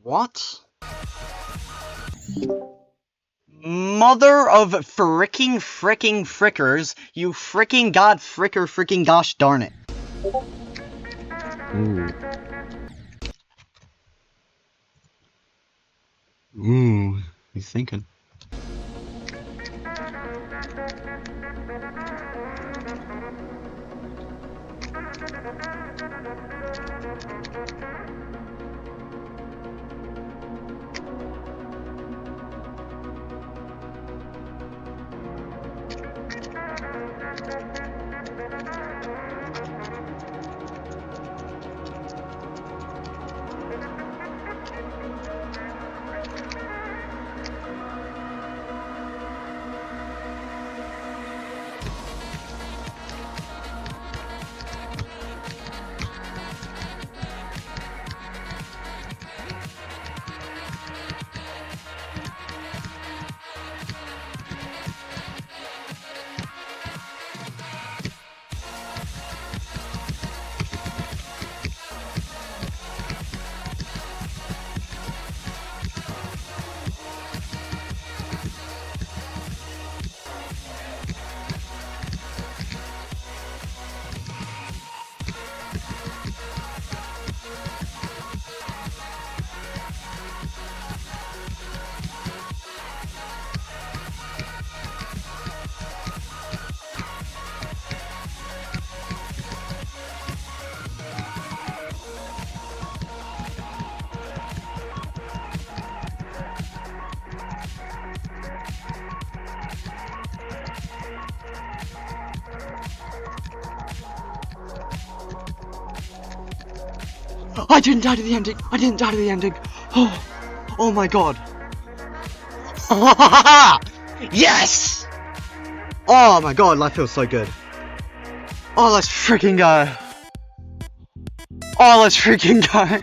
What? Mother of fricking frickers, you fricking god fricker fricking gosh darn it. Ooh. Ooh, he's thinking. I didn't die to the ending! I didn't die to the ending! Oh my god! Yes! Oh my god, life feels so good. Oh, let's freaking go! Oh, let's freaking go!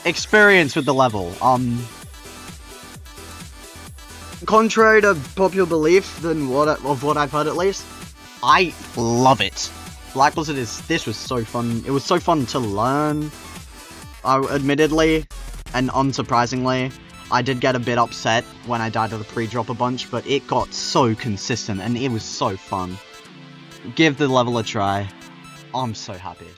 Experience with the level. Contrary to popular belief of what I've heard at least, I love it. Black Blizzard this was so fun. It was so fun to learn. Admittedly, and unsurprisingly, I did get a bit upset when I died to the pre-drop a bunch, but it got so consistent and it was so fun. Give the level a try. I'm so happy.